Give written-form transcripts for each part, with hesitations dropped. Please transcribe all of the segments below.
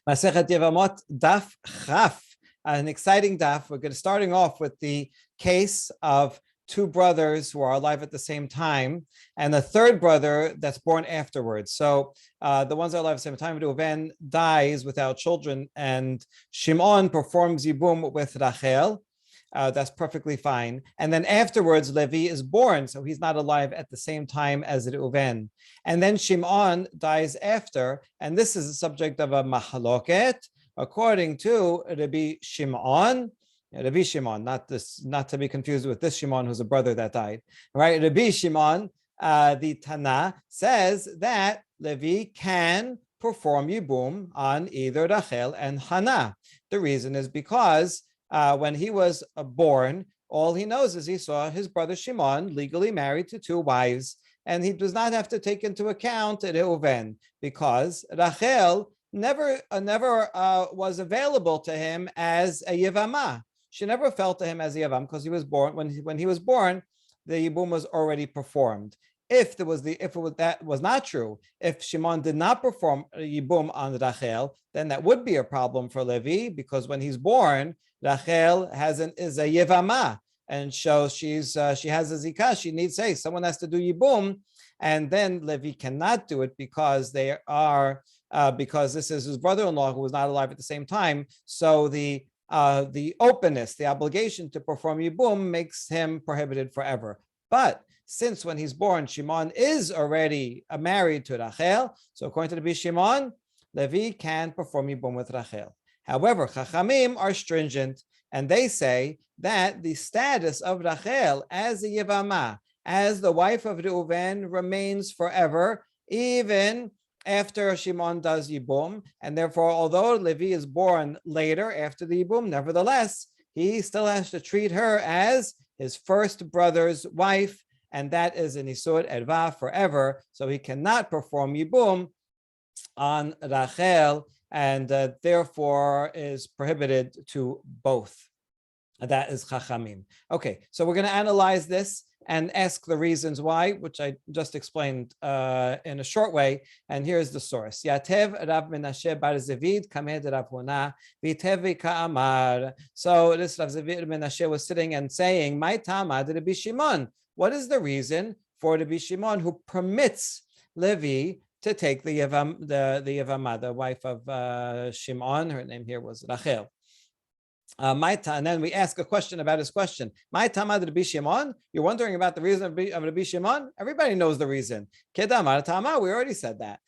Masechet Yevamot Daf Chaf, an exciting daf. We're going to starting off with the case of two brothers who are alive at the same time, and the third brother that's born afterwards. So the ones that are alive at the same time, Reuven dies without children, and Shimon performs Yibum with Rachel. That's perfectly fine. And then afterwards, Levi is born, so he's not alive at the same time as Reuven. And then Shimon dies after, and this is the subject of a mahaloket, according to Rabbi Shimon, not to be confused with this Shimon who's a brother that died, right? Rabbi Shimon, the Tana, says that Levi can perform Yibum on either Rachel and Hannah. The reason is because when he was born, all he knows is he saw his brother Shimon legally married to two wives, and he does not have to take into account Reuven because Rachel never was available to him as a Yevamah. She never felt to him as a Yevam because he was born when he was born, the Yibum was already performed. If that was not true, if Shimon did not perform Yibum on Rachel, then that would be a problem for Levi because when he's born, Rachel is a Yevamah, and so she has a zikah. She needs someone has to do Yibum, and then Levi cannot do it because because this is his brother-in-law who was not alive at the same time. So the openness, the obligation to perform Yibum makes him prohibited forever. But since when he's born, Shimon is already married to Rachel, so according to the Shimon, Levi can perform Yibum with Rachel. However, Chachamim are stringent, and they say that the status of Rachel as a Yevamah, as the wife of Reuven, remains forever, even after Shimon does Yibum, and therefore, although Levi is born later after the Yibum, nevertheless, he still has to treat her as his first brother's wife, and that is an Isur Erva forever, so he cannot perform Yibum on Rachel, and therefore is prohibited to both. That is Chachamim. Okay, so we're going to analyze this and ask the reasons why, which I just explained in a short way. And here's the source. Yatev Rav Menashe bar Zevid kamed Rav Huna v'tevi ka'amar. So this Rav Zevid Menashe was sitting and saying, "My tamad Rabbi Shimon." What is the reason for Rabbi Shimon who permits Levi to take the Yevamah, the wife of Shimon? Her name here was Rachel. And then we ask a question about his question. My tamad Rabbi Shimon. You're wondering about the reason of Rabbi Shimon? Everybody knows the reason. Kedamar tama. We already said that.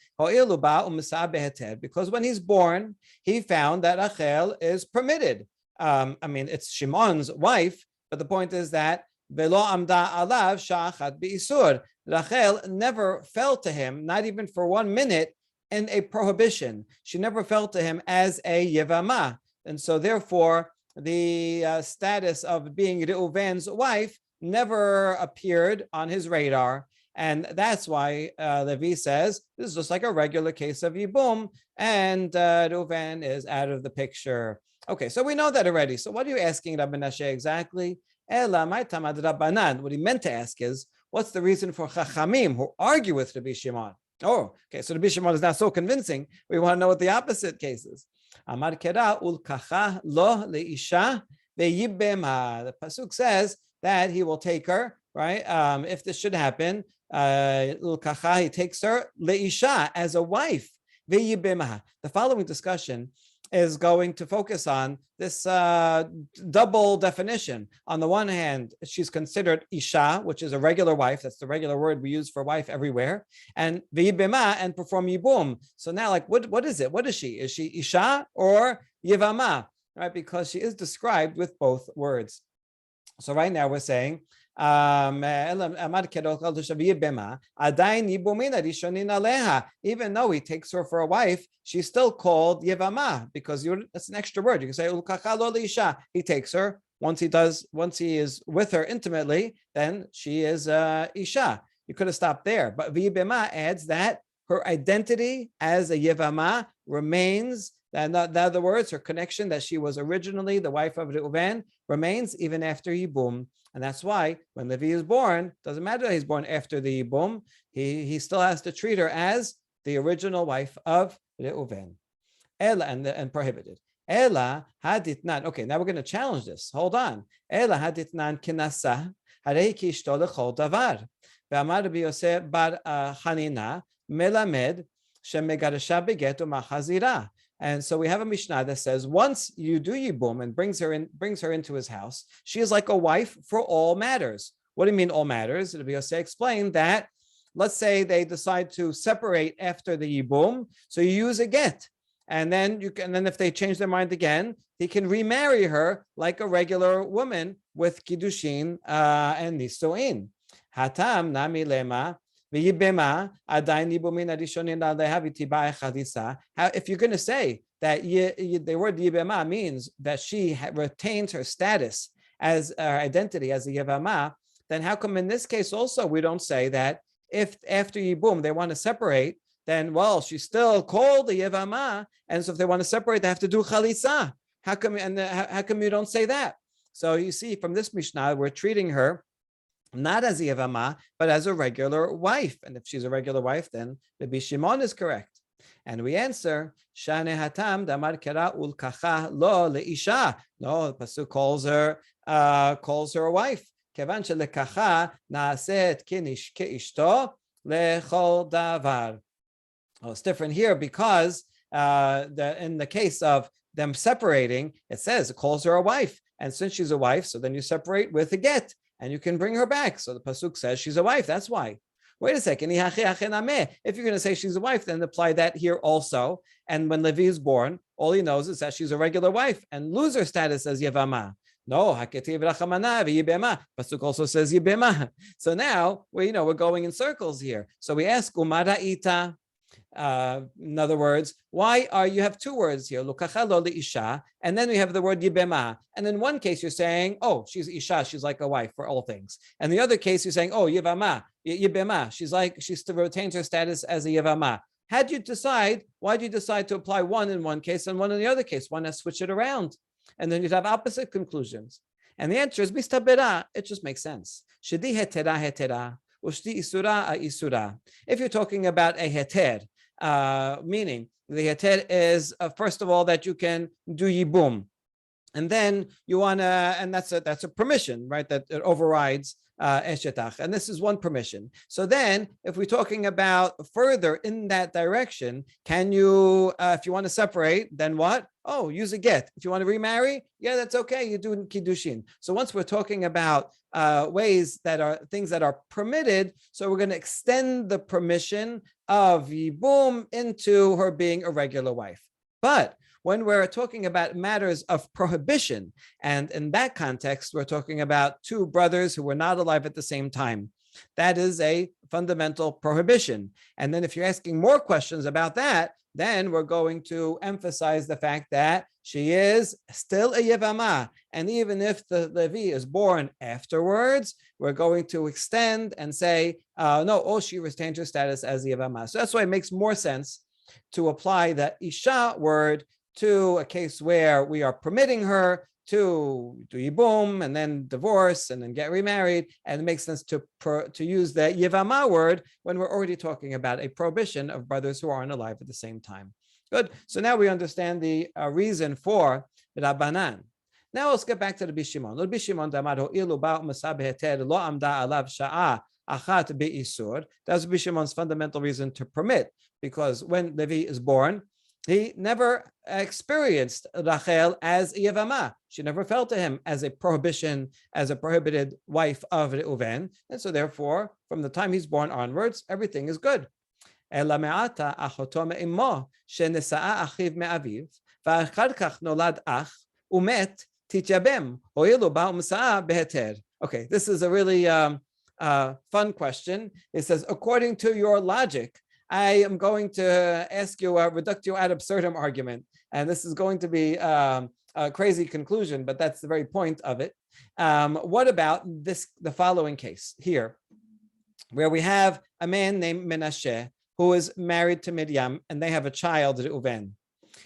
Because when he's born, he found that Rachel is permitted. It's Shimon's wife, but the point is that velo amda alav shachat bi'isur. Rachel never fell to him, not even for 1 minute, in a prohibition. She never fell to him as a Yevamah. And so therefore, the status of being Reuven's wife never appeared on his radar. And that's why Levi says, this is just like a regular case of Yibum, and Reuven is out of the picture. Okay, so we know that already. So what are you asking Rabbi Menashe exactly? Ela my tamad Rabbanan. What he meant to ask is, what's the reason for Chachamim who argue with Rabbi Shimon? Oh, okay, so Rabbi Shimon is not so convincing. We want to know what the opposite case is. Amar kera ulkacha lo leisha veyibema. The pasuk says that he will take her, right? If this should happen, ulkacha, he takes her leisha as a wife. Veyibema. The following discussion is going to focus on this double definition. On the one hand, she's considered isha, which is a regular wife. That's the regular word we use for wife everywhere. And v'yibema, and perform yibum. So now, what is it? What is she? Is she isha or yivama? Right? Because she is described with both words. So right now we're saying, even though he takes her for a wife, she's still called Yevamah because that's an extra word. You can say he takes her. Once he is with her intimately, then she is Isha. You could have stopped there, but V'yibema adds that her identity as a Yevamah remains. In other words, her connection that she was originally the wife of Reuven remains even after Yibum. And that's why when Levi is born, doesn't matter that he's born after the Yibum, he still has to treat her as the original wife of Reuven. Ela and prohibited. Ela haditnan. Okay, now we're going to challenge this. Hold on. Ela haditnan kinasa harei kishto lechol davar. Ve'amar Rabbi Yosef bar Hanina melamed shemegaresha beget umachazira. And so we have a Mishnah that says once you do Yibum and brings her into his house, she is like a wife for all matters. What do you mean all matters? Rabbi Yosef explained that. Let's say they decide to separate after the Yibum, so you use a get. And then if they change their mind again, he can remarry her like a regular woman with kiddushin and nisuin. Hatam nami lema v'yibema adayin yibumin arishonin lehavitiba echadisa. If you're going to say that the word yibema means that she retains her status as her identity as a yevama, then how come in this case also we don't say that if after Yibum they want to separate, then, well, she's still called a Yevama, and so if they want to separate, they have to do Chalitza. How come you don't say that? So you see, from this Mishnah, we're treating her not as a Yevama, but as a regular wife. And if she's a regular wife, then Rabbi Shimon is correct. And we answer, Shane hatam damar kera ulkacha lo leisha. No, the pasuk calls her a wife. Kevan shelekacha naaset keishto lechol davar. Oh, it's different here because in the case of them separating, it says it calls her a wife. And since she's a wife, so then you separate with a get and you can bring her back. So the pasuk says she's a wife. That's why. Wait a second. If you're going to say she's a wife, then apply that here also. And when Levi is born, all he knows is that she's a regular wife and lose her status as Yevama. No, pasuk also says Yibema. So now we're going in circles here. So we ask Umara ita. In other words, why are you have two words here, lukacha lo isha, and then we have the word yibema. And in one case you're saying, oh, she's isha, she's like a wife for all things. And the other case you're saying, oh, yibema, she still retains her status as a yivama. Why'd you decide to apply one in one case and one in the other case? One has switch it around, and then you'd have opposite conclusions. And the answer is bistabera. It just makes sense. Shedi hetera hetera. Ushti isura isura. If you're talking about a heter, meaning the heter is first of all that you can do yibum, and then you want to, and that's a permission, right? That it overrides eshetach, and this is one permission. So then, if we're talking about further in that direction, can you, if you want to separate, then what? Oh, use a get. If you want to remarry, yeah, that's okay. You do kiddushin. So once we're talking about ways that are things that are permitted, so we're going to extend the permission of Yibum into her being a regular wife. But when we're talking about matters of prohibition, and in that context, we're talking about two brothers who were not alive at the same time. That is a fundamental prohibition. And then if you're asking more questions about that, then we're going to emphasize the fact that she is still a Yevama. And even if the Levi is born afterwards, we're going to extend and say, she retains her status as a Yevama. So that's why it makes more sense to apply the Isha word to a case where we are permitting her to do Yibum and then divorce and then get remarried, and it makes sense to use the Yevama word when we're already talking about a prohibition of brothers who aren't alive at the same time. Good. So now we understand the reason for Rabbanan. Now let's get back to the Rabbi Shimon. Rabbi Shimon damar ho'ilu ba'u masah beheter lo amda alav sha'a achat be'isur. That's Rabbi Shimon's fundamental reason to permit, because when Levi is born, he never experienced Rachel as a Yevama. She never felt to him as a prohibition, as a prohibited wife of Reuven. And so therefore, from the time he's born onwards, everything is good. Ela me'ata achoto me'imo shenesa'a achiv me'aviv v'achar kach nolad ach umet tityabem ho'ilu ba'u masah beheter. Okay, this is a really fun question. It says, according to your logic, I am going to ask you a reductio ad absurdum argument, and this is going to be a crazy conclusion, but that's the very point of it. What about the following case here, where we have a man named Menashe who is married to Miriam, and they have a child, Reuven.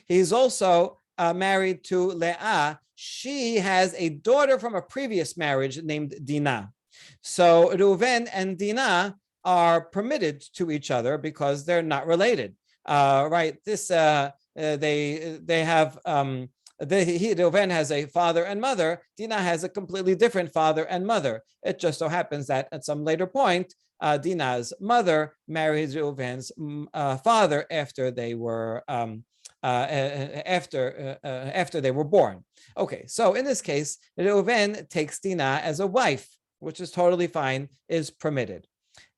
He's also married to Leah. She has a daughter from a previous marriage named Dinah. So Reuven and Dinah are permitted to each other because they're not related, right? This they have Reuven has a father and mother. Dinah has a completely different father and mother. It just so happens that at some later point, Dinah's mother married Reuven's father after they were after they were born. Okay, so in this case, Reuven takes Dinah as a wife, which is totally fine, is permitted.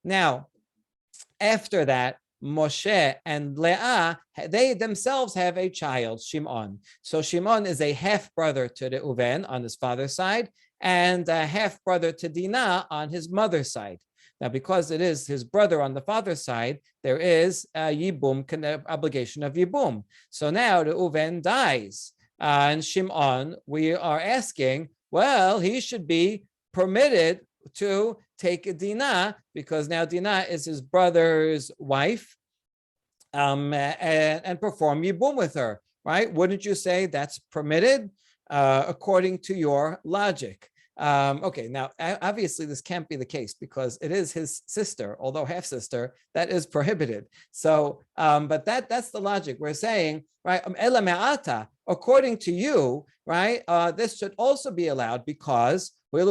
Now, after that, Moshe and Leah, they themselves have a child, Shimon. So Shimon is a half brother to Reuven on his father's side, and a half brother to Dinah on his mother's side. Now, because it is his brother on the father's side, there is a Yibum, obligation of Yibum. So now Reuven dies, and Shimon, we are asking, well, he should be permitted to take Dinah, because now Dinah is his brother's wife, and perform Yibum with her, right? Wouldn't you say that's permitted according to your logic? Okay, now obviously this can't be the case because it is his sister, although half sister, that is prohibited. So, but that's the logic. We're saying, right? Ela me'ata, according to you, right? This should also be allowed because when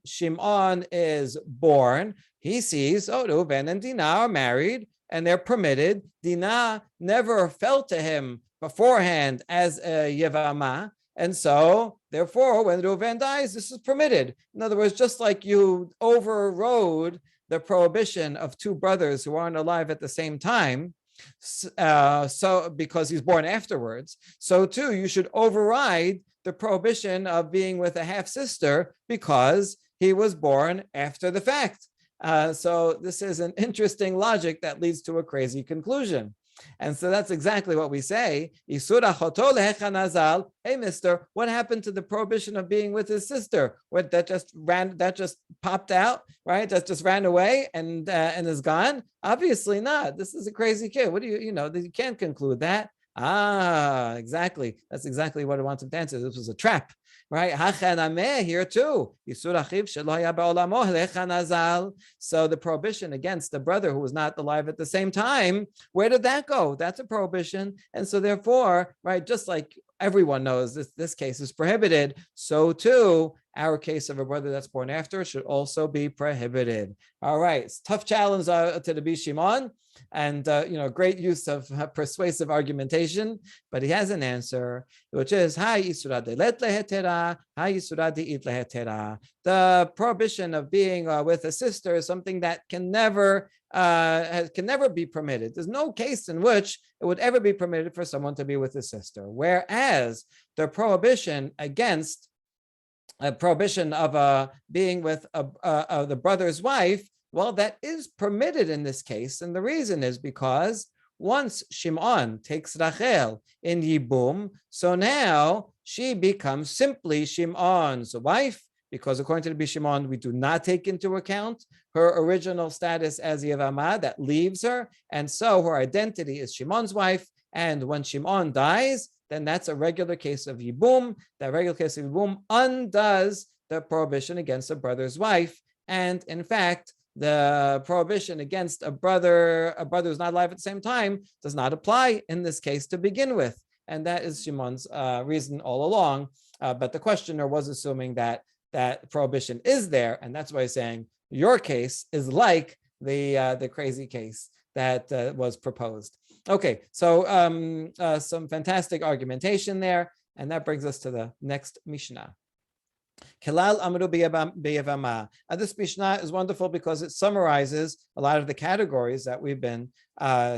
Shimon is born, he sees, oh, Reuven and Dinah are married and they're permitted. Dinah never fell to him beforehand as a Yevamot. And so, therefore, when Reuven dies, this is permitted. In other words, just like you overrode the prohibition of two brothers who aren't alive at the same time, so because he's born afterwards, so too you should override the prohibition of being with a half sister because he was born after the fact. So this is an interesting logic that leads to a crazy conclusion. And so that's exactly what we say. Hey, mister, what happened to the prohibition of being with his sister? What, that just popped out, right? That just ran away and is gone? Obviously not. This is a crazy kid. What do you can't conclude that. Exactly. That's exactly what I wanted to answer. This was a trap, right? Here too. So the prohibition against the brother who was not alive at the same time, where did that go? That's a prohibition. And so therefore, right, just like everyone knows this case is prohibited, so too our case of a brother that's born after should also be prohibited. All right, it's tough challenge to the Shimon, and great use of persuasive argumentation, but he has an answer, which is the prohibition of being with a sister is something that can never be permitted. There's no case in which it would ever be permitted for someone to be with a sister, whereas the prohibition against a prohibition of being with the brother's wife, well, that is permitted in this case. And the reason is because once Shimon takes Rachel in Yibum, so now she becomes simply Shimon's wife, because according to the Shimon, we do not take into account her original status as Yevamot, that leaves her. And so her identity is Shimon's wife. And when Shimon dies, then that's a regular case of Yibum. That regular case of Yibum undoes the prohibition against a brother's wife. And in fact, the prohibition against a brother who's not alive at the same time does not apply in this case to begin with. And that is Shimon's reason all along. But the questioner was assuming that prohibition is there. And that's why he's saying your case is like the crazy case that was proposed. Okay, so some fantastic argumentation there. And that brings us to the next Mishnah. Kelal Amru B'Yevamah. This Mishnah is wonderful because it summarizes a lot of the categories that we've been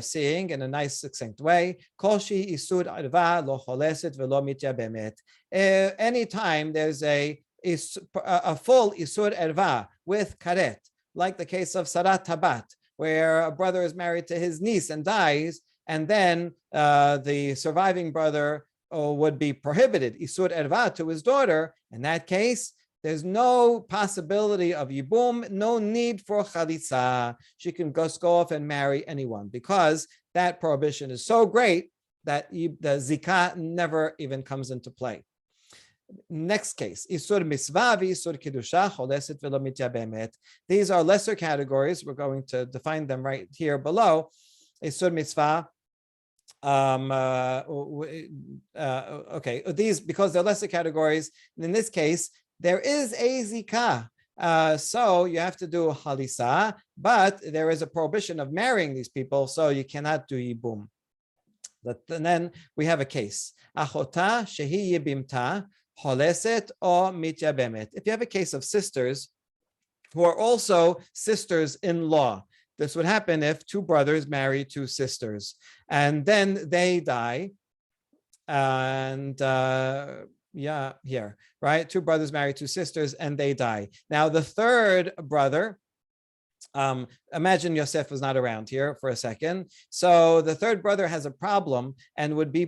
seeing in a nice, succinct way. Koshi Isur Arva Lo Choleset Velo Mityabemet. Anytime there's a full Isur Erva with Karet, like the case of Sarat Tabat, where a brother is married to his niece and dies, and then the surviving brother would be prohibited, Isur Erva, to his daughter. In that case, there's no possibility of Yibum, no need for Chalitza. She can just go off and marry anyone because that prohibition is so great that the Zikah never even comes into play. Next case, Isur Misvah, Isur Kiddusha, Choleset Velo Mityabemet. These are lesser categories. We're going to define them right here below. Isur Mitzvah Okay, these, because they're lesser categories, in this case, there is a zikah. So you have to do halisa, but there is a prohibition of marrying these people, so you cannot do yibum. And then we have a case. Achota shehi yibimta holeset o mityabemet. If you have a case of sisters who are also sisters-in-law, this would happen if two brothers marry two sisters, and then they die. And here, right? Two brothers marry two sisters, and they die. Now, the third brother, imagine Yosef was not around here for a second. So the third brother has a problem and would be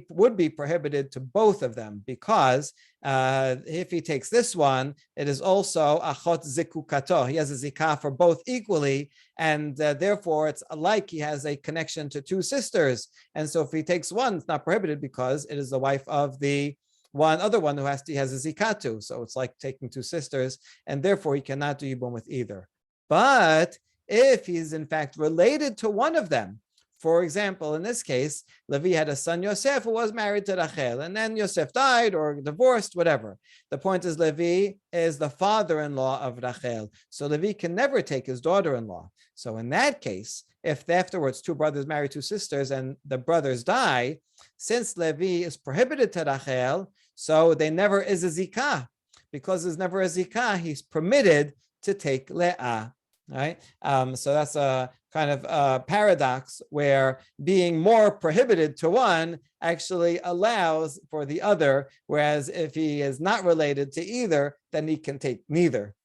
prohibited to both of them, because if he takes this one, it is also achot zikukato. He has a zikah for both equally, and therefore it's like he has a connection to two sisters. And so if he takes one, it's not prohibited because it is the wife of the other one who has a zikah to. So it's like taking two sisters, and therefore he cannot do yibum with either. But if he's in fact related to one of them, for example, in this case, Levi had a son, Yosef, who was married to Rachel, and then Yosef died or divorced, whatever. The point is, Levi is the father-in-law of Rachel, so Levi can never take his daughter-in-law. So in that case, if afterwards two brothers marry two sisters and the brothers die, since Levi is prohibited to Rachel, so there never is a zikah. Because there's never a zikah, he's permitted to take Leah. Right, so that's a kind of paradox where being more prohibited to one actually allows for the other, whereas if he is not related to either, then he can take neither.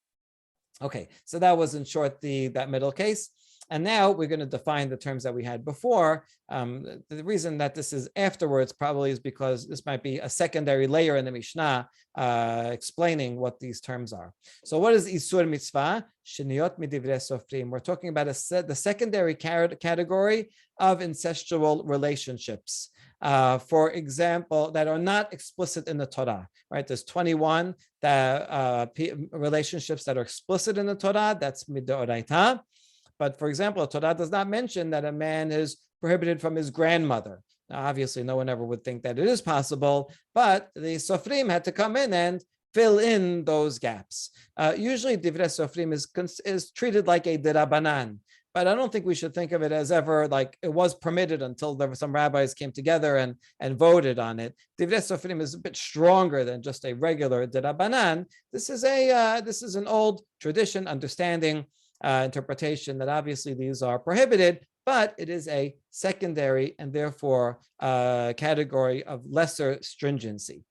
Okay, so that was in short that middle case. And now we're going to define the terms that we had before. The reason that this is afterwards probably is because this might be a secondary layer in the Mishnah explaining what these terms are. So what is Isur Mitzvah? Shniyot Midivrei Sofrim. We're talking about the secondary category of incestual relationships. For example, that are not explicit in the Torah, right? There's 21 relationships that are explicit in the Torah. That's midoraita. But for example, Torah does not mention that a man is prohibited from his grandmother. Now, obviously, no one ever would think that it is possible, but the Sofrim had to come in and fill in those gaps. Usually, Divrei Sofrim is treated like a derabanan, but I don't think we should think of it as ever like it was permitted until some rabbis came together and voted on it. Divrei Sofrim is a bit stronger than just a regular derabanan. This is an old tradition, understanding, interpretation that obviously these are prohibited, but it is a secondary and therefore category of lesser stringency.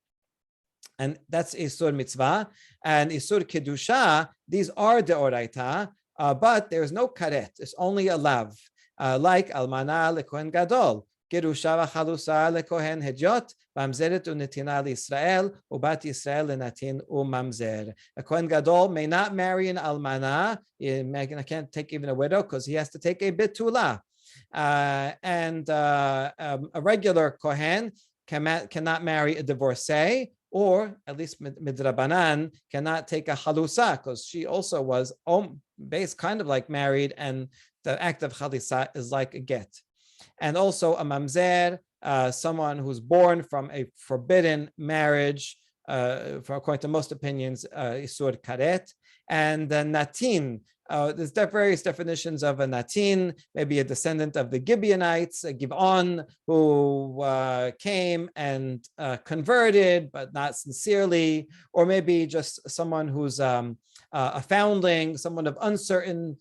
And that's Isur Mitzvah. And Isur Kedusha, these are Deoraita, but there's no karet, it's only a lav, like Almana leKohen Gadol. Gerusha v'chalusa leKohen Hedyot, mamzeret unetina l'Yisrael, ubat Yisrael lenatin umamzer. A Kohen Gadol may not marry an almana. I can't take even a widow because he has to take a bitula. And a regular Kohen cannot marry a divorcee, or at least midrabanan cannot take a halusa because she also was based kind of like married, and the act of halisa is like a get. And also a mamzer, someone who's born from a forbidden marriage, according to most opinions, isur karet. And the natin, there's various definitions of a natin, maybe a descendant of the Gibeonites, a Givon, who came and converted, but not sincerely, or maybe just someone who's a foundling, someone of uncertain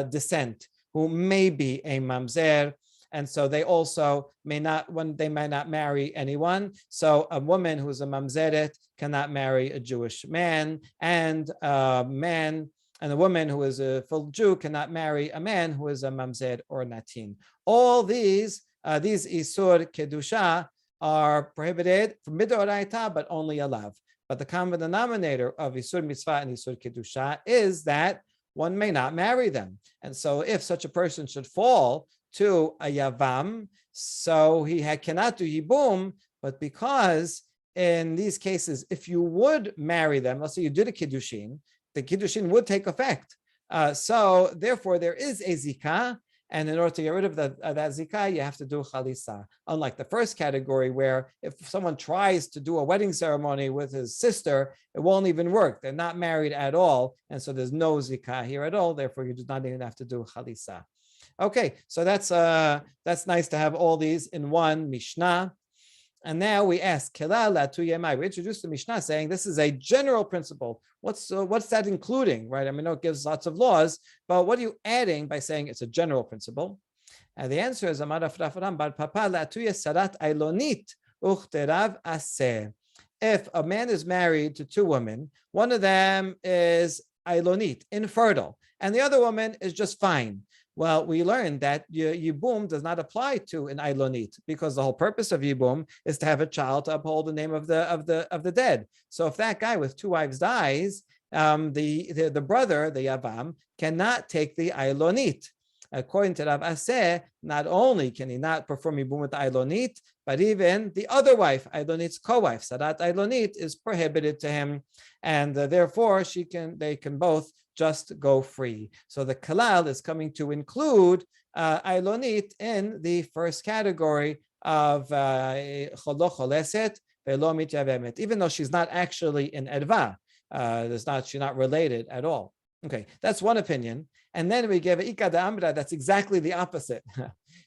descent, who may be a mamzer. And so they also may not marry anyone. So a woman who's a mamzeret cannot marry a Jewish man, and a woman who is a full Jew cannot marry a man who is a mamzer or a natin. All these isur kedusha are prohibited from midoraita, but only a lav. But the common denominator of isur mitzvah and isur kedusha is that one may not marry them. And so if such a person should fall to a yavam, so he cannot do yibum, but because in these cases, if you would marry them, let's say you did a kiddushin, the kiddushin would take effect. So therefore there is a zikah, And in order to get rid of that zikah, you have to do chalisa. Unlike the first category, where if someone tries to do a wedding ceremony with his sister, it won't even work. They're not married at all, and so there's no zikah here at all. Therefore, you do not even have to do chalisa. Okay, so that's nice to have all these in one Mishnah. And now we ask, we introduced the Mishnah saying this is a general principle. What's that including, right? I mean, it gives lots of laws, but what are you adding by saying it's a general principle? And the answer is, if a man is married to two women, one of them is ailonit, infertile, and the other woman is just fine. Well, we learned that Yibum does not apply to an ailonit, because the whole purpose of Yibum is to have a child to uphold the name of the dead. So if that guy with two wives dies, the brother, the Yavam, cannot take the ailonit. According to Rav Aseh, not only can he not perform Yibum with the ailonit, but even the other wife, ailonit's co-wife, Sarat ailonit, is prohibited to him, and therefore they can both just go free. So the kalal is coming to include ailonit in the first category of cholo choleset velo mityavemet, even though she's not actually in edva. She's not related at all. Okay, that's one opinion. And then we give ika de amra, that's exactly the opposite.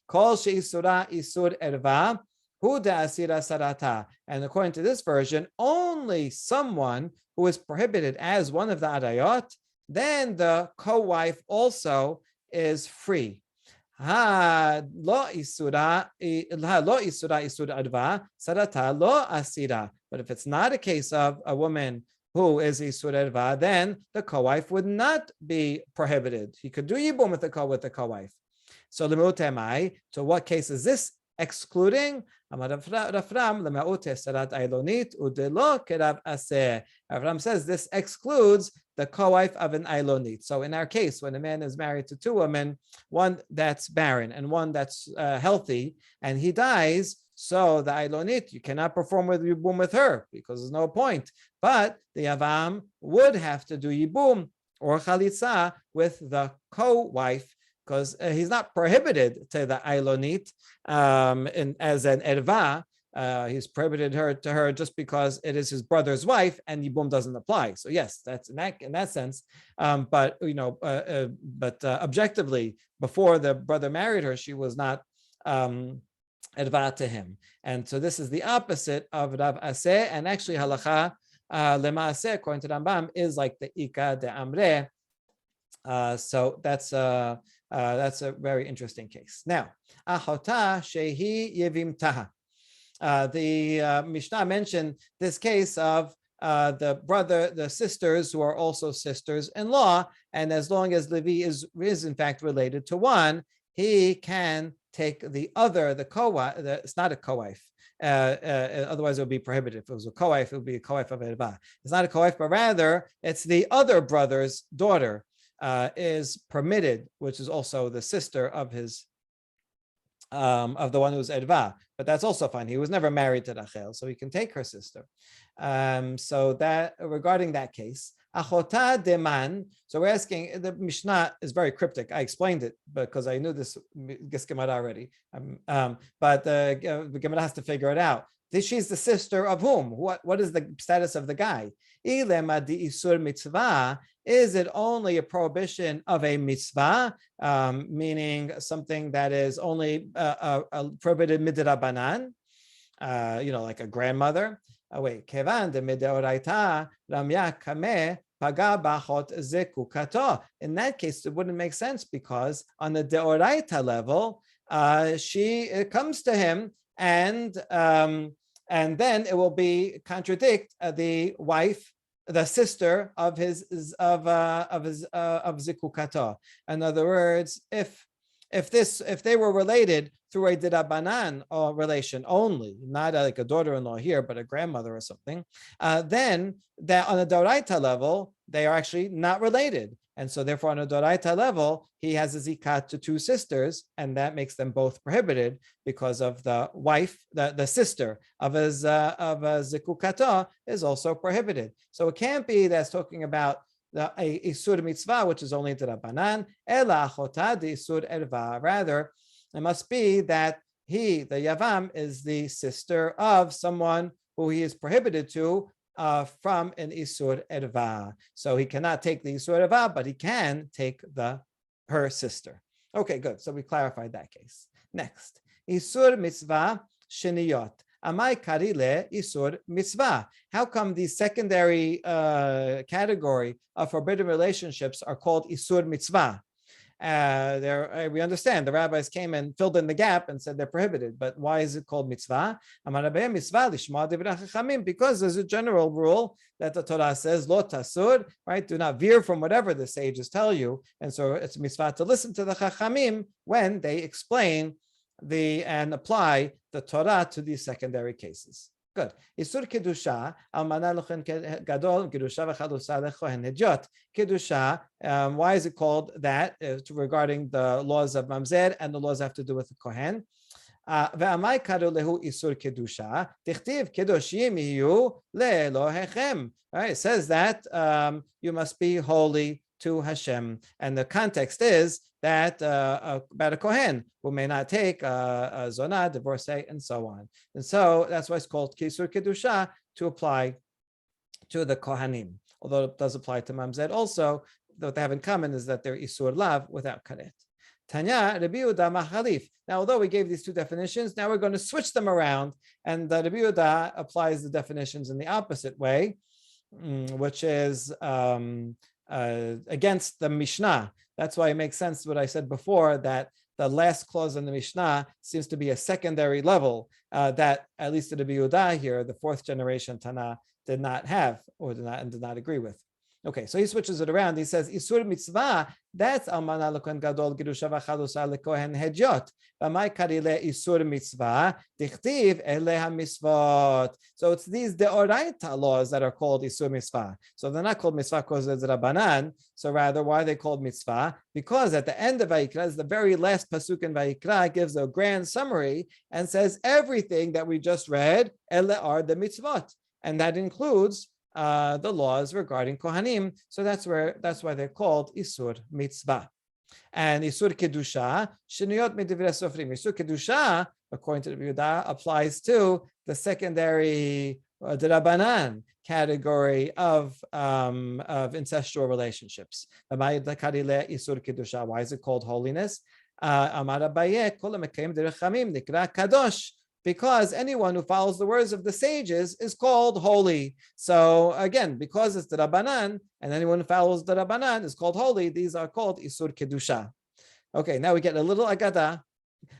Kol sheisura isur erva, hu de asira sarata. And according to this version, only someone who is prohibited as one of the arayot, then the co-wife also is free. Lo isura isur adva sarata lo asira. But if it's not a case of a woman who is isur adva, then the co-wife would not be prohibited. He could do yibum with the co-wife. So lemutemai. So what case is this excluding? Avram says this excludes the co-wife of an ailonit. So in our case, when a man is married to two women, one that's barren and one that's healthy, and he dies, so the ailonit, you cannot perform with yibum with her because there's no point. But the yavam would have to do yibum or chalitza with the co-wife, because he's not prohibited to the ailonit as an erva. He's prohibited to her just because it is his brother's wife, and Yibum doesn't apply. So yes, that's in that sense. But objectively, before the brother married her, she was not erva to him. And so this is the opposite of Rav Aseh, and actually halacha lemaaseh, according to Rambam, is like the ika de amre. So that's a very interesting case. Now, achota shehi yevimtaha. The Mishnah mentioned this case of the sisters who are also sisters-in-law, and as long as Levi is in fact related to one, he can take the other, the co-wife. It's not a co-wife. Otherwise, it would be prohibited. If it was a co-wife, it would be a co-wife of Erva. It's not a co-wife, but rather it's the other brother's daughter is permitted, which is also the sister of his of the one who's Erva, but that's also fine. He was never married to Rachel, so he can take her sister. So that regarding that case, achota deman. So we're asking. The Mishnah is very cryptic. I explained it because I knew this Gemara already, but the Gemara has to figure it out. She's the sister of whom? What is the status of the guy? Ilema di isur mitzvah. Is it only a prohibition of a mitzvah, meaning something that is only prohibited midrabanan, like a grandmother? Kevan de midoraita ramya kame paga bachot zekukato. In that case, it wouldn't make sense because on the deoraita level, she comes to him and then it will be contradict the wife, the sister of zikukato. In other words, if they were related through a dirabanan relation only, not like a daughter-in-law here, but a grandmother or something, then that on a doraita level they are actually not related. And so therefore on a doraita level, he has a zikat to two sisters, and that makes them both prohibited because of the wife, the sister of zikukato is also prohibited. So it can't be that's talking about a isur mitzvah, which is only derabanan, ela achota de isur erva. Rather, it must be that he, the yavam, is the sister of someone who he is prohibited to from an isur erva. So he cannot take the isur erva, but he can take her sister. Okay, good. So we clarified that case. Next, isur mitzvah sheniyot. Amai karile isur mitzvah. How come the secondary category of forbidden relationships are called isur mitzvah? We understand the rabbis came and filled in the gap and said they're prohibited, but why is it called mitzvah? Because there's a general rule that the Torah says lo tasur, right? Do not veer from whatever the sages tell you, and so it's mitzvah to listen to the chachamim when they explain and apply the Torah to these secondary cases. Good. Isur kedusha almana lochen gadol kedusha v'chalusa lekohen hedyot. Kedusha. Why is it called that? Regarding the laws of mamzer and the laws have to do with the kohen. Ve'amai kadu lehu isur kedusha. Tichtiv kedoshim yiyu leElohechem. Right. It says that you must be holy to Hashem, and the context is that about a Kohen who may not take a zonah, divorcee, and so on. And so that's why it's called Kisur Kedusha, to apply to the Kohanim. Although it does apply to Mamzer also, what they have in common is that they're Isur Lav without Karet. Tanya, Rabbi Yehuda Machalif. Now, although we gave these two definitions, now we're going to switch them around, and Rabbi Yehuda applies the definitions in the opposite way, which is against the Mishnah. That's why it makes sense what I said before, that the last clause in the Mishnah seems to be a secondary level that, at least the Rabbi Yehuda here, the fourth generation Tana, did not have or did not agree with. Okay, so he switches it around. He says, Isur mitzvah, that's almana lekohen gadol, gerusha v'chalusa lekohen hedyot. V'mai karile isur mitzvah, dichtiv ele ha-mitzvot. So it's these deoraita laws that are called isur mitzvah. So they're not called mitzvah because it's rabbanan. So rather, why are they called mitzvah? Because at the end of Vayikra, the very last pasuk in Vayikra gives a grand summary and says everything that we just read, ele are the mitzvot. And that includes the laws regarding Kohanim. So that's why they're called Isur Mitzvah. And Isur Kedusha, Sheniyot Midivre Sofrim. Isur Kedusha, according to the Yehuda, applies to the secondary D'Rabbanan category of incestual relationships. Why is it called holiness? Amar Abaye, Kol HaMekayim Derech Chamim Nikra Kadosh. Because anyone who follows the words of the sages is called holy. So again, because it's the Rabbanan, and anyone who follows the Rabbanan is called holy, these are called Isur Kedusha. Okay, now we get a little Agada.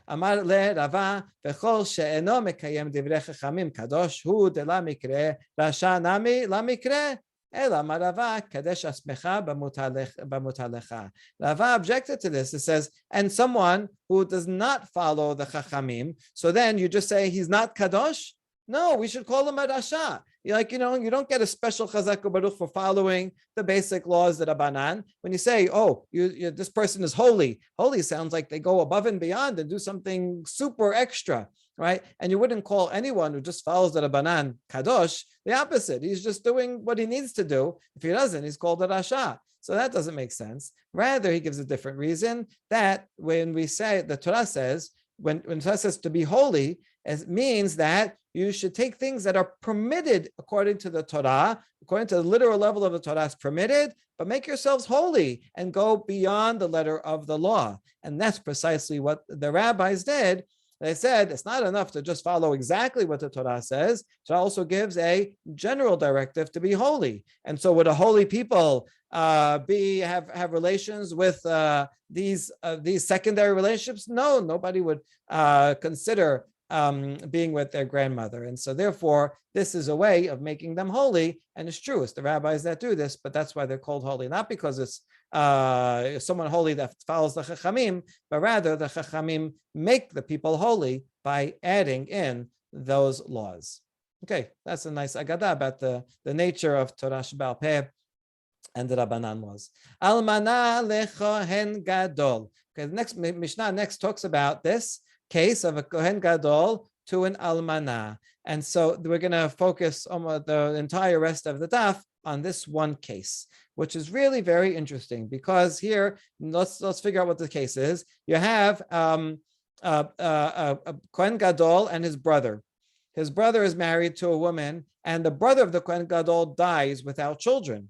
Amar le Rava, v'chol she'eno mekayem divrei chachamim kadosh hu de la mikre, rasha nami la mikre, ela marava kadesh asmecha b'mutalecha. Rava objected to this. It says, and someone who does not follow the chachamim, so then you just say he's not kadosh? No, we should call him a rasha. You don't get a special chazak u'baruch for following the basic laws that Rabbanan. When you say, this person is holy, holy sounds like they go above and beyond and do something super extra, right? And you wouldn't call anyone who just follows the Rabbanan kadosh. The opposite. He's just doing what he needs to do. If he doesn't, he's called a rasha. So that doesn't make sense. Rather, he gives a different reason, that when we say, the Torah says, when Torah says to be holy, it means that you should take things that are permitted according to the Torah, according to the literal level of the Torah is permitted, but make yourselves holy and go beyond the letter of the law. And that's precisely what the rabbis did. They said it's not enough to just follow exactly what the Torah says. Torah also gives a general directive to be holy. And so would a holy people have relations with these secondary relationships? No, nobody would consider being with their grandmother. And so therefore, this is a way of making them holy. And it's true, it's the rabbis that do this, but that's why they're called holy. Not because it's someone holy that follows the chachamim, but rather the chachamim make the people holy by adding in those laws. Okay, that's a nice agada about the nature of Torah Sheba'al Peh and the Rabbanan laws. Almana lekohen gadol. Okay, the next Mishnah talks about this case of a Kohen Gadol to an Almana. And so we're going to focus on the entire rest of the daf on this one case, which is really very interesting, because here, let's figure out what the case is. You have Kohen Gadol and his brother. His brother is married to a woman, and the brother of the Kohen Gadol dies without children.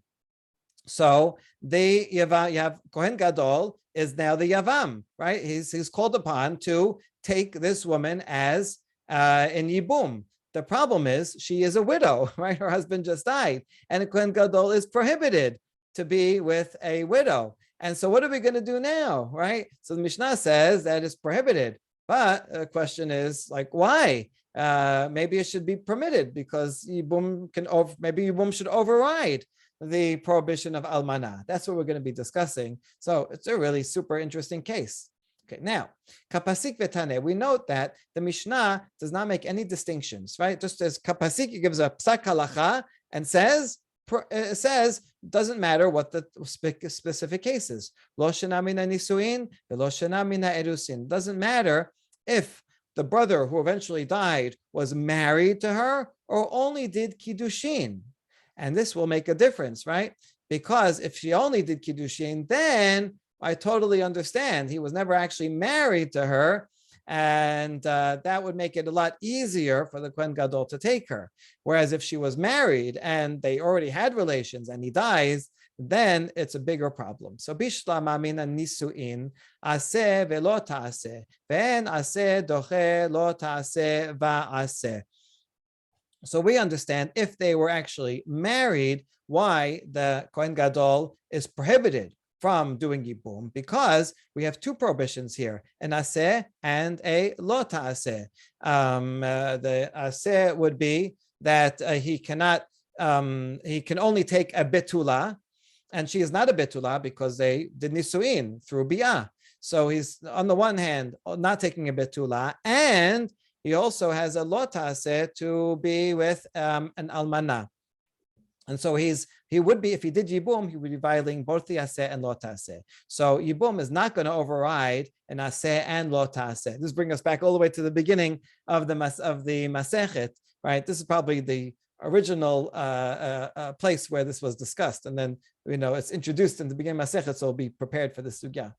So you have Kohen Gadol is now the Yavam, right? He's called upon to take this woman as in Yibum. The problem is she is a widow, right? Her husband just died, and the Kohen Gadol is prohibited to be with a widow. And so what are we going to do now, right? So the Mishnah says that it's prohibited, but the question is, like, why? Maybe it should be permitted, because Yibum maybe Yibum should override the prohibition of almana. That's what we're going to be discussing. So it's a really super interesting case. Okay, now, kapasik vetane, we note that the Mishnah does not make any distinctions, right? Just as kapasik gives a psak halacha and says, doesn't matter what the specific case is. Lo shena mina nisuin, lo shena mina erusin. Doesn't matter if the brother who eventually died was married to her or only did kiddushin. And this will make a difference, right? Because if she only did kiddushin, then I totally understand. He was never actually married to her, and that would make it a lot easier for the Kohen Gadol to take her. Whereas if she was married and they already had relations and he dies, then it's a bigger problem. So bishlama mina nisuin aseh velo taaseh, ve'en aseh doche lo taaseh va'aseh. So we understand if they were actually married, why the Kohen Gadol is prohibited from doing Yibum, because we have two prohibitions here, an aseh and a lo ta'aseh. The aseh would be that he can only take a betula, and she is not a betula because they did nisuin through bi'ah. So he's, on the one hand, not taking a betula, and he also has a lo ta'aseh to be with an almana. And so he would be, if he did Yibum, he would be violating both the aseh and lo ta'aseh. So Yibum is not going to override an aseh and lo ta'aseh. This brings us back all the way to the beginning of the Masechet, right? This is probably the original place where this was discussed. And then, it's introduced in the beginning of Masechet, so we'll be prepared for this sugya.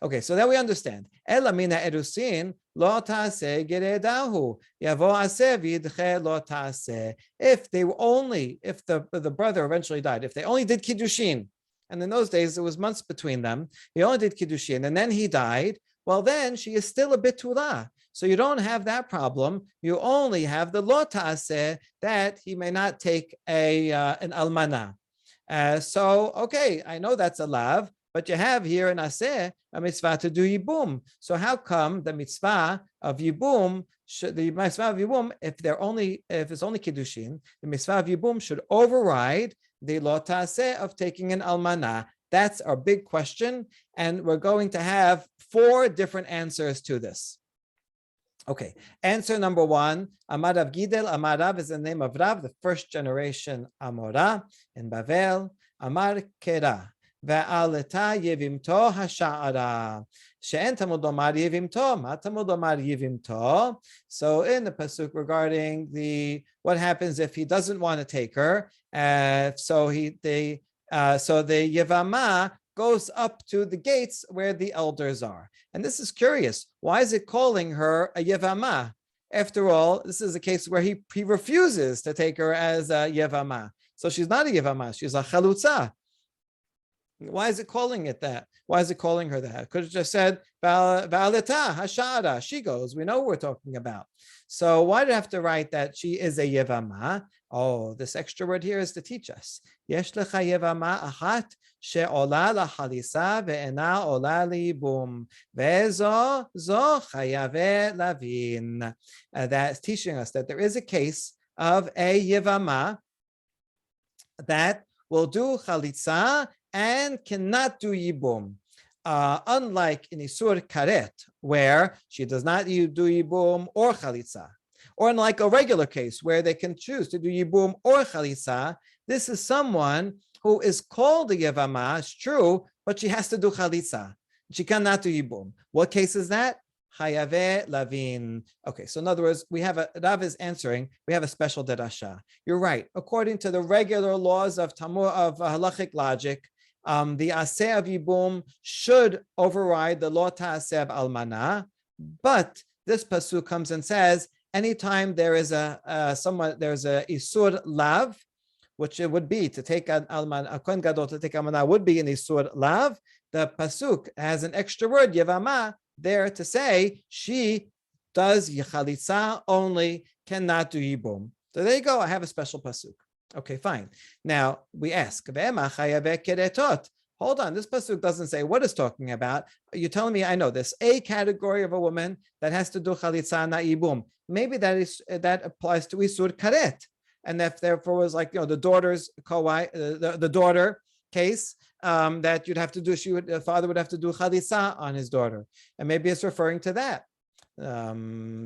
Okay, so that we understand. Ela mina erusin lo ta'aseh geredahu yavo aseh v'yidche lo ta'aseh. If the brother eventually died, if they only did kiddushin, and in those days it was months between them, he only did kiddushin, and then he died. Well, then she is still a betula. So you don't have that problem. You only have the lo ta'aseh, that he may not take an almana. So okay, I know that's a lav. But you have here in aseh a mitzvah to do Yibum. So how come the mitzvah of Yibum, if it's only kiddushin, the mitzvah of Yibum should override the lo ta'aseh of taking an almana? That's our big question, and we're going to have 4 different answers to this. Okay, answer number 1, Amarav Gidel. Amarav is the name of Rav, the first generation Amora in Bavel. Amar Kera. ועלתה יבימתו השערה, שאין תמוד לומר יבימתו, מה תמוד לומר יבימתו? So in the pasuk regarding what happens if he doesn't want to take her, so the Yevamah goes up to the gates where the elders are. And this is curious. Why is it calling her a Yevamah? After all, this is a case where he refuses to take her as a Yevamah. So she's not a Yevamah, she's a Chalutza. Why is it calling it that? Why is it calling her that? Could have just said Va'aleta Hashara. She goes. We know what we're talking about. So why do I have to write that she is a Yevamah? Oh, this extra word here is to teach us. Yesh lecha Yevamah achat she'ola lahalisa ve'ena ola liyibum ve'zo chayave lavin. That's teaching us that there is a case of a Yevamah that will do chalitza and cannot do Yibum. Unlike in Isur Karet, where she does not do Yibum or Chalitza. Or unlike a regular case, where they can choose to do Yibum or Chalitza, this is someone who is called a Yevamah, it's true, but she has to do Chalitza. She cannot do Yibum. What case is that? chayave lavin. Okay, so in other words, Rav is answering, we have a special derasha. You're right. According to the regular laws of halachic logic, the aseh of Yibum should override the lo ta'aseh of almana, but this pasuk comes and says, anytime there is there's a isur lav, which it would be to take an alman, a Kohen Gadol to take almana would be an isur lav. The pasuk has an extra word Yevamot there to say she does yichalitza only, cannot do yibum. So there you go. I have a special pasuk. Okay, fine. Now we ask, hold on, this pasuk doesn't say what it's talking about. You're telling me I know this a category of a woman that has to do chalitza not yibum. Maybe that applies to isur karet, and if therefore was like the daughter's the daughter case that you'd have to do. The father would have to do chalitza on his daughter, and maybe it's referring to that.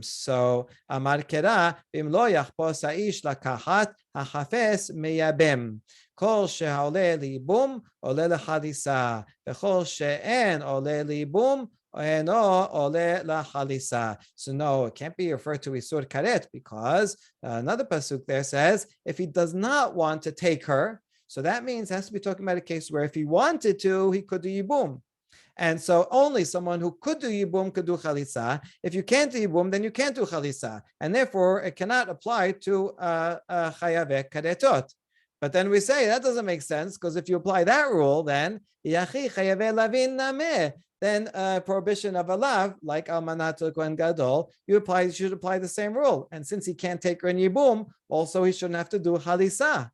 So Amar Kera bim lo yachpos haish lakahat hachafes meyabem kol she'ole liibum ole lechalitza v'kol she'en ole liibum eno ole lechalitza. So no, it can't be referred to isur karet because another pasuk there says if he does not want to take her. So that means it has to be talking about a case where if he wanted to, he could do yibum. And so only someone who could do yibum could do chalitza. If you can't do yibum, then you can't do chalitza. And therefore, it cannot apply to chayave karetot. But then we say that doesn't make sense because if you apply that rule, then yachi chayave lavin nameh. Then prohibition of a lav, like almanat Kohen Gadol, you should apply the same rule. And since he can't take her in yibum, also he shouldn't have to do chalitza.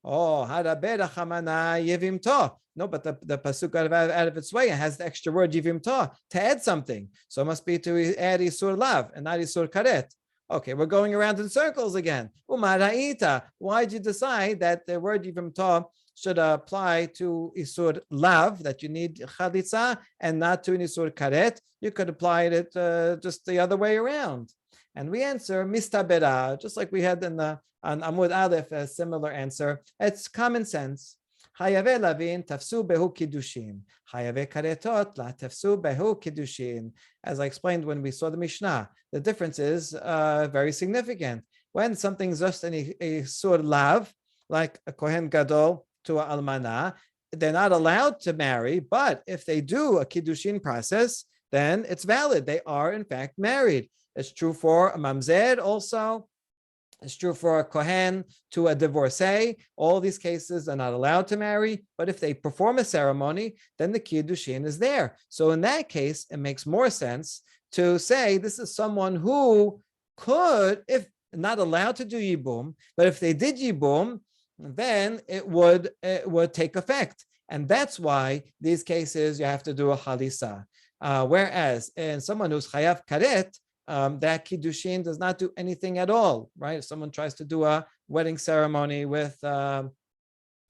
Oh, haraber chamana yevim to. No, but the pasuk out of its way, it has the extra word yivim to add something. So it must be to add isur lav and not isur karet. Okay, we're going around in circles again. Umaraita, why did you decide that the word yivim to should apply to isur lav, that you need chalitza, and not to an isur karet? You could apply it just the other way around. And we answer mistabera, just like we had on Amud Aleph, a similar answer. It's common sense. Hayave lavin tafsu behu kiddushin. Hayave karetot la tafsu behu kiddushin. As I explained when we saw the Mishnah, the difference is very significant. When something's just a sur lav, like a Kohen Gadol to an almana, they're not allowed to marry, but if they do a kiddushin process, then it's valid. They are, in fact, married. It's true for a mamzer also. It's true for a Kohen to a divorcee. All these cases are not allowed to marry, but if they perform a ceremony, then the kiddushin is there. So in that case, it makes more sense to say this is someone who could, if not allowed to do yibum, but if they did yibum, then it would take effect. And that's why these cases you have to do a halisa. Whereas in someone who's chayav karet, that kiddushin does not do anything at all, right? If someone tries to do a wedding ceremony with a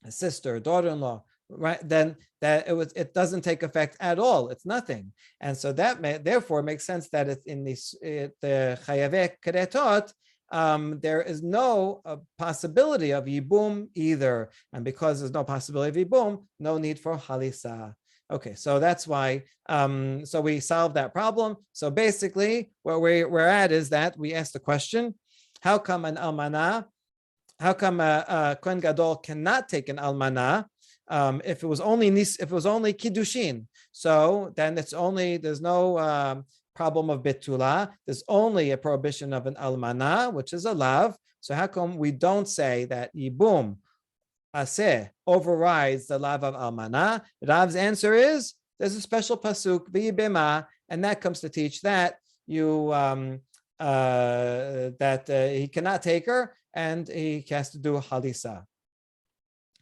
sister, daughter-in-law, right? Then it doesn't take effect at all. It's nothing, and so that therefore makes sense that it's in the chayave karetot. There is no possibility of yibum either, and because there's no possibility of yibum, no need for halisa. Okay, so that's why, so we solved that problem. So basically, what we're at is that we asked the question, how come an almana, how come a Kohen Gadol cannot take an almana if it was only kiddushin? So then there's no problem of betula. There's only a prohibition of an almana, which is a lav. So how come we don't say that yibum aseh overrides the lav of almana? Rav's answer is there's a special pasuk v'yibema, and that comes to teach that he cannot take her and he has to do halisa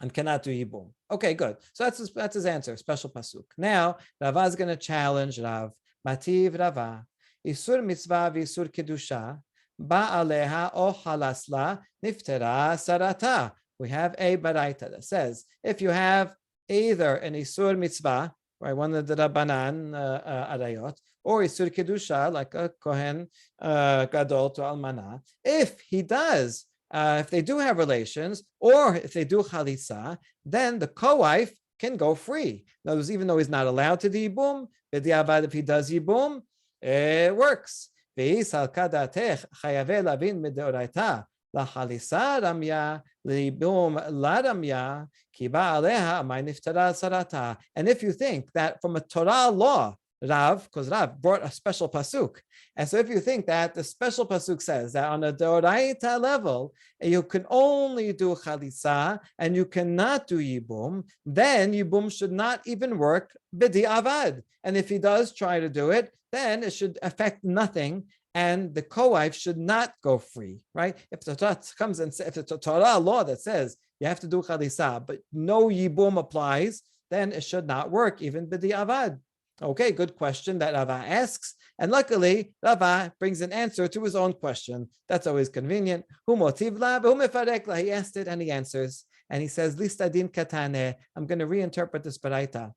and cannot do yibum. Okay, good. So that's his answer. Special pasuk. Now Rava is going to challenge Rav. Mativ Rava isur mitzvah v'isur kedusha ba'aleha o halasla niftera sarata. We have a baraita that says if you have either an isur mitzvah, right, one of the rabbanan arayot, or isur kedusha, like a Kohen Gadol to almana, if they do have relations, or if they do chalitza, then the co-wife can go free. In other words, even though he's not allowed to do yibum, if he does yibum, it works. לחליסה רמיה, ליבום לרמיה, כי בא עליה מי נפטרה צרתה. And if you think that from a Torah law, Rav, because Rav brought a special pasuk, and so if you think that the special pasuk says that on a Doraita level, you can only do chalisa and you cannot do Yibum, then Yibum should not even work b'di avad. And if he does try to do it, then it should affect nothing, and the co-wife should not go free, right? If the Torah comes and says, if it's a Torah law that says you have to do chalisa, but no Yibum applies, then it should not work, even b'di avad. Okay, good question that Rava asks. And luckily, Rava brings an answer to his own question. That's always convenient. Hu motiv la, hu mefarek la. He asked it and he answers. And he says, Listadin katane. I'm going to reinterpret this baraita.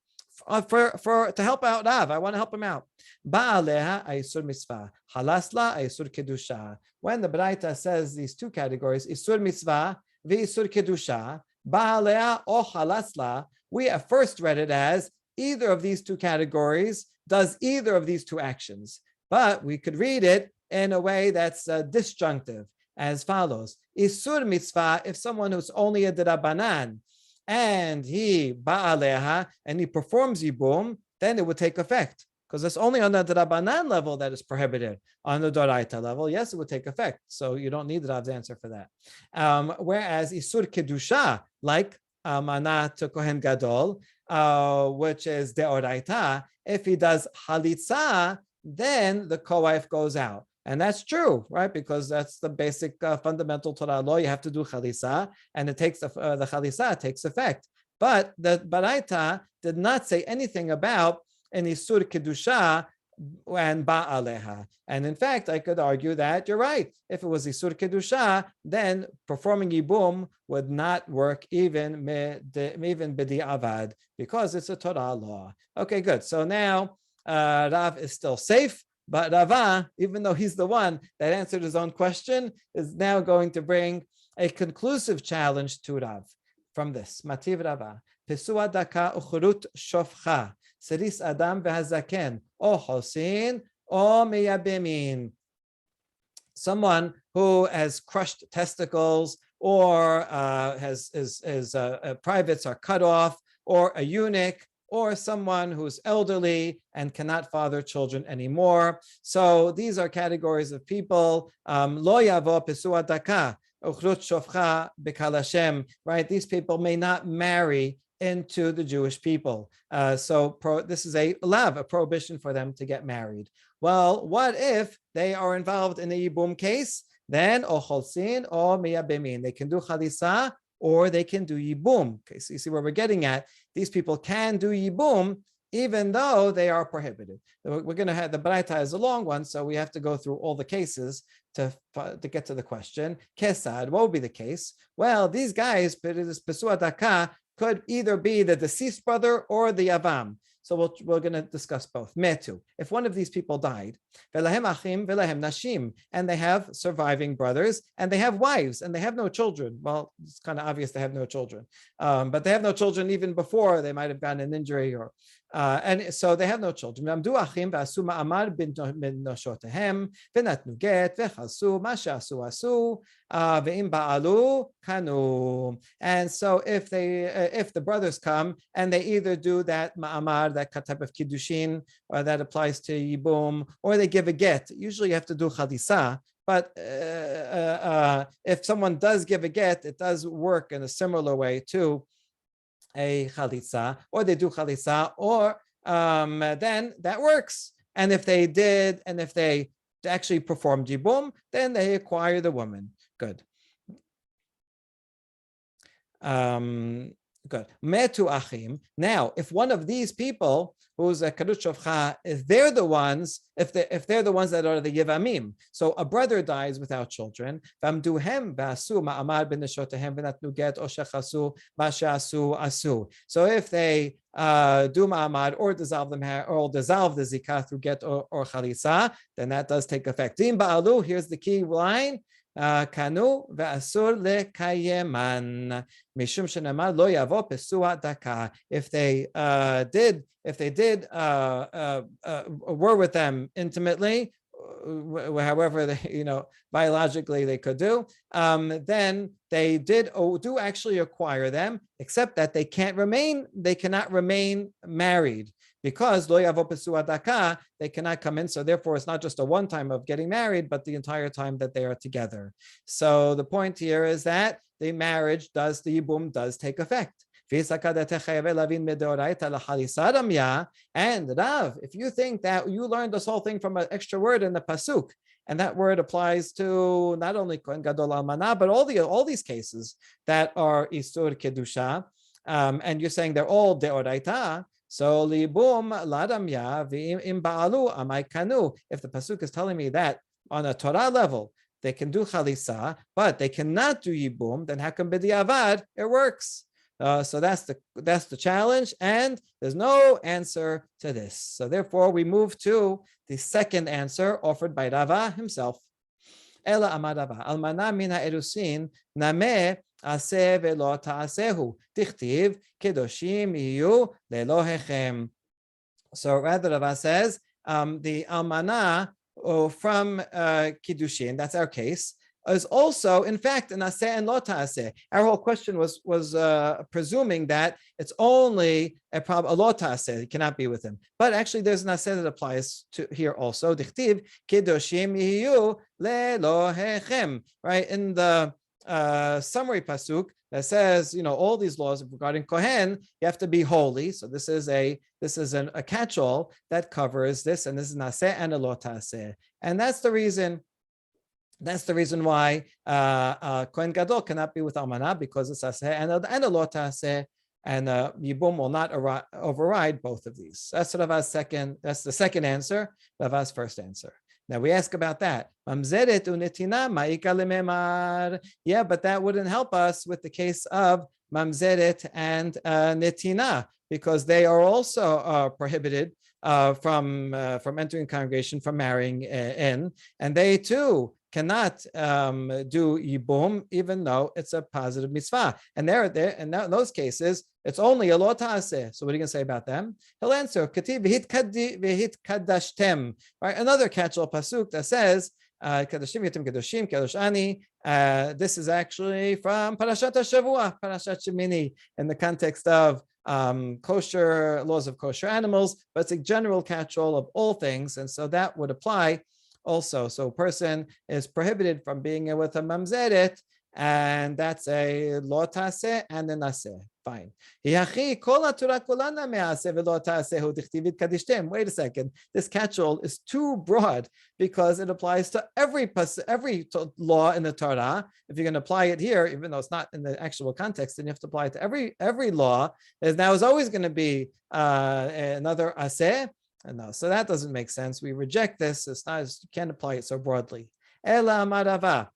To help out Rav, I want to help him out. Ba'aleha aisur mitzvah, halasla aisur kedusha. When the baraita says these two categories, isur mitzvah, v'isur kedusha, ba'aleha o halasla, we at first read it as either of these two categories does either of these two actions. But we could read it in a way that's disjunctive, as follows. Isur mitzvah, if someone who's only a derabanan, and he ba'aleha, and he performs yibum, then it would take effect. Because it's only on the derabanan level that is prohibited. On the doraita level, yes, it would take effect. So you don't need Rav's answer for that. Whereas isur kedusha, like mana to Kohen Gadol, which is deoraita, if he does halitza, then the co-wife goes out. And that's true, right? Because that's the basic fundamental Torah law. You have to do chalisa, and it takes the chalisa takes effect. But the baraita did not say anything about an isur kedusha and ba'aleha. And in fact, I could argue that you're right. If it was isur kedusha, then performing yibum would not work even b'di avad, because it's a Torah law. Okay, good. So now Rav is still safe. But Rava, even though he's the one that answered his own question, is now going to bring a conclusive challenge to Rav from this. Mativ Rava. Pesua daka uchurut shofcha. Seris adam vehazaken. O hosin o meyabemin. Someone who has crushed testicles, or his privates are cut off, or a eunuch, or someone who's elderly and cannot father children anymore. So these are categories of people. Lo yavo pesua daka, uchrut shofcha b'kalashem. Right? These people may not marry into the Jewish people. This is a prohibition for them to get married. Well, what if they are involved in a Yibum case? Then o cholsin o miyabemin. They can do chalisa, or they can do Yibum. Okay, so you see where we're getting at. These people can do Yibum even though they are prohibited. We're going to have, the baraita is a long one, so we have to go through all the cases to get to the question. Kesad, what would be the case? Well, these guys, Pesua Daka, could either be the deceased brother or the Yavam. So we're going to discuss both. Metu. If one of these people died, velahem achim, velahem nashim, and they have surviving brothers, and they have wives, and they have no children. Well, it's kind of obvious they have no children, but they have no children even before they might have gotten an injury, or and so they have no children. Amdu achim v'asu ma'amar bin noshotehem v'natnu get v'chasu ma she'asu asu ve'im ba'alu kanu. And so if the brothers come and they either do that ma'amar, that type of kiddushin, or that applies to Yibum, or they give a get. Usually you have to do chadisa, but if someone does give a get, it does work in a similar way to a chalitza, or they do chalitza, or then that works. And if they actually performed Yibum, then they acquire the woman. Good. Good. Metu achim. Now, if one of these people who's a kadush shofcha, if they're the ones that are the yevamim, so a brother dies without children, v'amduhem v'asu ma'amar b'neshotehem v'natnu get o shechasu ma'ashasu asu. So if they do ma'amar or dissolve the zikah through get or chalitza, then that does take effect. Dim ba'alu, here's the key line. kanu ve'asur lekayeman mishum shenamar lo yavo pesua daka. If they did were with them intimately, however they, biologically they could do, then they do actually acquire them, except that they cannot remain married, because lo yavo pesua daka, they cannot come in. So therefore, it's not just a one time of getting married, but the entire time that they are together. So the point here is that the marriage the Yibum does take effect. And Rav, if you think that you learned this whole thing from an extra word in the pasuk, and that word applies to not only Kohen Gadol Almana, but all these cases that are Isur Kedusha, and you're saying they're all Deoraita, so Libum Ladamya V'im Ba'alu Amai Kanu. If the pasuk is telling me that on a Torah level they can do Chalisa, but they cannot do Yibum, then how come B'diavad it works? So that's the challenge, and there's no answer to this. So therefore, we move to the second answer offered by Rava himself. Ela amar Rava, almana min ha'erusin nameh aseh ve'lo ta'asehu tichtiv kedoshim iyu lelohechem. So rather, Rava says the almana from kiddushin, that's our case, is also, in fact, an aseh and lo ta'aseh. Our whole question was presuming that it's only a lo ta'aseh, it cannot be with him. But actually, there's an aseh that applies to here also. Dichtiv kedoshim yiyu lelohechem. Right, in the summary pasuk that says, all these laws regarding Kohen, you have to be holy. So this is a catch-all that covers this, and this is an aseh and a lo ta'aseh. And that's the reason why Kohen Gadol cannot be with Almanah, because it's aseh and a lo ta'aseh, and Yibum will not override both of these. That's Rava's that's the second answer, Rava's first answer. Now we ask about that. Mamzeret unetina ma'ika lememar. Yeah, but that wouldn't help us with the case of mamzeret and netina, because they are also prohibited from entering congregation, from marrying in, and they too cannot do Yibum, even though it's a positive mitzvah. And in those cases, it's only a lo ta'aseh. So what are you going to say about them? He'll answer, Kativ v'hit kadashtem. Right, another catch-all pasuk that says, Kadashim yitim kadoshim kadosh ani. This is actually from Parashat HaShavua, Parashat Shemini, in the context of kosher laws of kosher animals, but it's a general catch-all of all things, and so that would apply also. So a person is prohibited from being with a mamzeret, and that's a lo ta'aseh and a naseh. Fine. Wait a second. This catch-all is too broad, because it applies to every law in the Torah. If you're going to apply it here, even though it's not in the actual context, then you have to apply it to every law. Now is always going to be another aseh. No, so that doesn't make sense. We reject this. You can't apply it so broadly. Ela amar Rava.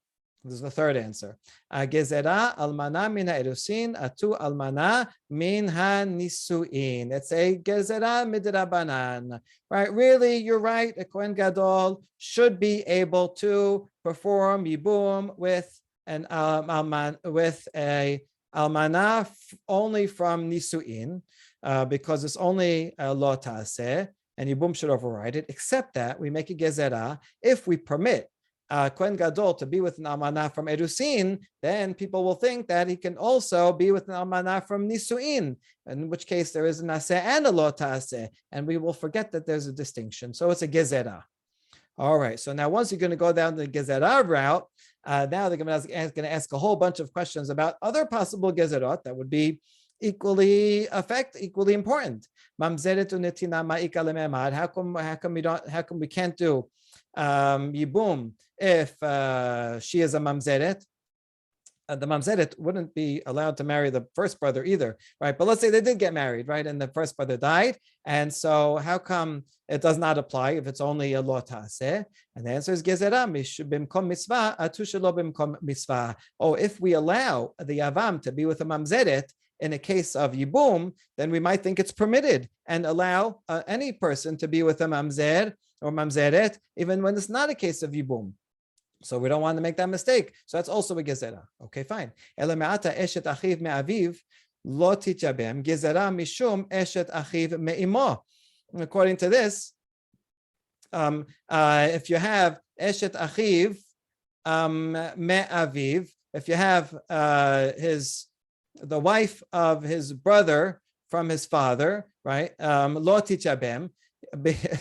This is the third answer. Gezerah almana min ha'erusin atu almana min ha'nisuin. It's a gezerah midrabanan. Right? Really, you're right. A Kohen Gadol should be able to perform Yibum with a almana only from nisuin, because it's only a lo ta'aseh, and Yibum should override it, except that we make a gezerah. If we permit Kohen Gadol to be with an almanah from Erusin, then people will think that he can also be with an almanah from Nisuin, in which case there is an aseh and a lo ta'aseh, and we will forget that there's a distinction. So it's a gezerah. All right, so now once you're going to go down the gezerah route, now they're going to ask a whole bunch of questions about other possible gezerot that would be equally important. Mamzeret unetina ma'ika lememad. How come we can't do Yibum if she is a mamzeret? The mamzeret wouldn't be allowed to marry the first brother either, right? But let's say they did get married, right? And the first brother died. And so how come it does not apply if it's only a lo ta'aseh? And the answer is gezerah bimkom mitzvah atu shelo bimkom mitzvah. Oh, if we allow the yavam to be with a mamzeret in a case of Yibum, then we might think it's permitted and allow any person to be with a mamzer or mamzeret, even when it's not a case of Yibum. So we don't want to make that mistake. So that's also a gezerah. Okay, fine. Elameata eshet achiv me'aviv lo titjabem gezerah mishum eshet achiv me'imo. According to this, if you have eshet achiv me'aviv, if you have the wife of his brother from his father, right? Lo titjabem.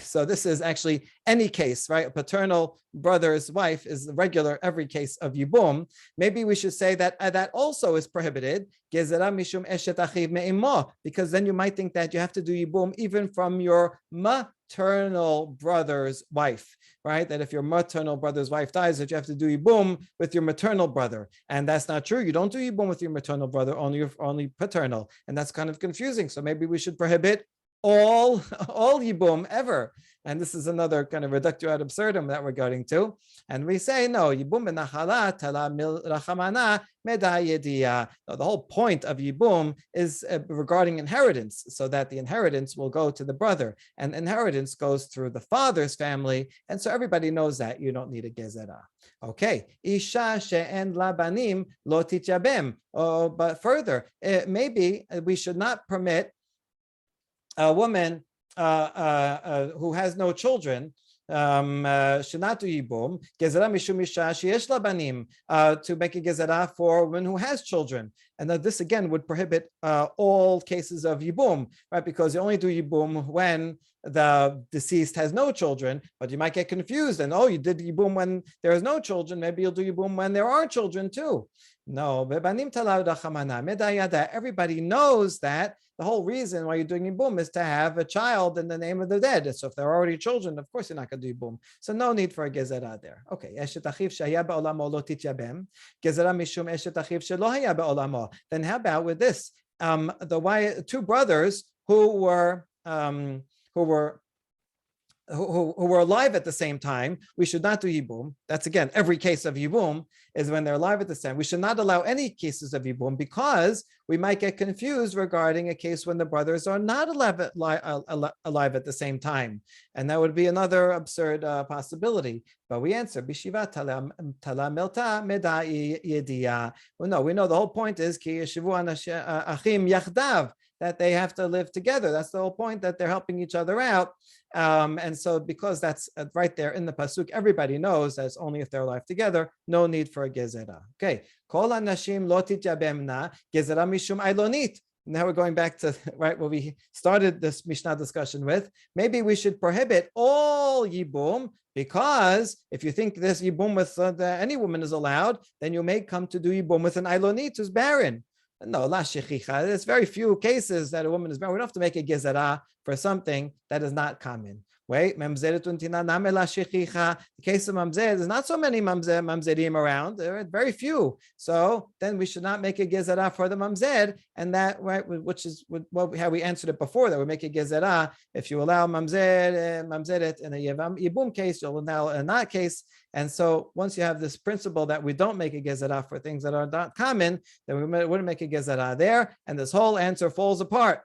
So this is actually any case, right? A paternal brother's wife is the regular every case of Yibum. Maybe we should say that that also is prohibited, gezerah mishum eshet achiv me'imo, because then you might think that you have to do Yibum even from your maternal brother's wife, right? That if your maternal brother's wife dies, that you have to do Yibum with your maternal brother. And that's not true. You don't do Yibum with your maternal brother, only paternal. And that's kind of confusing. So maybe we should prohibit all Yibum ever. And this is another kind of reductio ad absurdum that we're going to. And we say, no, Yibum benachala tala mil rachamana meda yediyah. No, the whole point of Yibum is regarding inheritance, so that the inheritance will go to the brother. And inheritance goes through the father's family. And so everybody knows that you don't need a gezerah. Okay. Isha she'en labanim lo titjabem. Oh, but further, maybe we should not permit a woman who has no children should not do Yibum, gezerah mishum isha sheyesh la banim, to make a gezerah for a woman who has children. And this again would prohibit all cases of Yibum, right? Because you only do Yibum when the deceased has no children, but you might get confused and, oh, you did Yibum when there is no children, maybe you'll do Yibum when there are children too. No, everybody knows that the whole reason why you're doing Yibum is to have a child in the name of the dead. So if there are already children, of course you're not going to do Yibum. So no need for a gezerah there. Okay. Then how about with this? Two brothers who were alive at the same time, we should not do Yibum. That's again, every case of Yibum is when they're alive at the same time. We should not allow any cases of Yibum because we might get confused regarding a case when the brothers are not alive at the same time. And that would be another absurd possibility. But we answer, Bishiva tala milta meda yediyah. Well, no, we know the whole point is ki yeshivu achim yachdav, that they have to live together. That's the whole point, that they're helping each other out. And so because that's right there in the pasuk, everybody knows that's only if they're alive together, no need for a gezerah. Okay. Kol hanashim lo titjabemna gezerah mishum ailonit. Now we're going back to right where we started this Mishnah discussion with. Maybe we should prohibit all Yibum, because if you think this Yibum with any woman is allowed, then you may come to do Yibum with an ailonit who's barren. No, la shechicha. There's very few cases that a woman is married. We don't have to make a gezerah for something that is not common. Wait, mamzeret untina name la shechicha. The case of mamzer, there's not so many mamzerim around. There are very few. So then we should not make a gezerah for the mamzer, and that right, which is how we answered it before, that we make a gezerah if you allow mamzeret in a yibum case, you'll allow in that case. And so once you have this principle that we don't make a gezerah for things that are not common, then we wouldn't make a gezerah there, and this whole answer falls apart.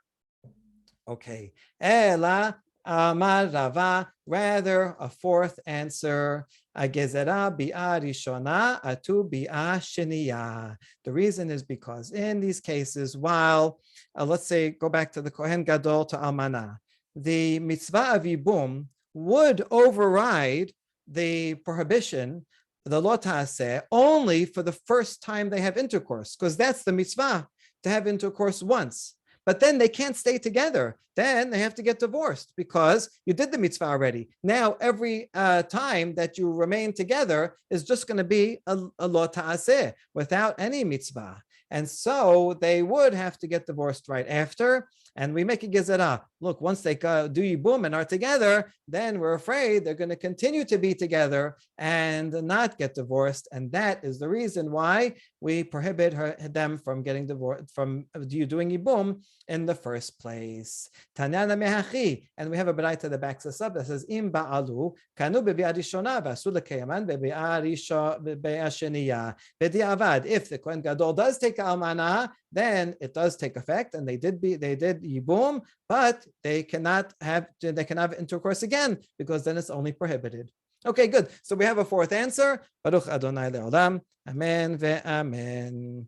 Okay. Ela amar Rava, rather a fourth answer. Gezerah bi'ah rishona atu bi'ah sheniya. The reason is because in these cases, while let's say go back to the Kohen Gadol to Almana, the mitzvah of Yibum would override the prohibition, the lo ta'aseh, only for the first time they have intercourse, because that's the mitzvah, to have intercourse once. But then they can't stay together. Then they have to get divorced because you did the mitzvah already. Now, every time that you remain together is just going to be a lo ta'aseh without any mitzvah. And so they would have to get divorced right after. And we make a gezerah. Look, once they do Yibum and are together, then we're afraid they're going to continue to be together and not get divorced. And that is the reason why we prohibit them from getting divorced, from doing Yibum in the first place. Tanyana mehachi, and we have a baraita that backs us up that says, Im ba'alu kanu bebi'ah rishona v'asu l'kayaman bebi'ah sheniya b'di'avad. If the Kohen Gadol does take almana, then it does take effect, and they did Yibum, but they cannot have intercourse again, because then it's only prohibited. Okay, good. So we have a fourth answer. Baruch Adonai le'olam. Amen ve'amen.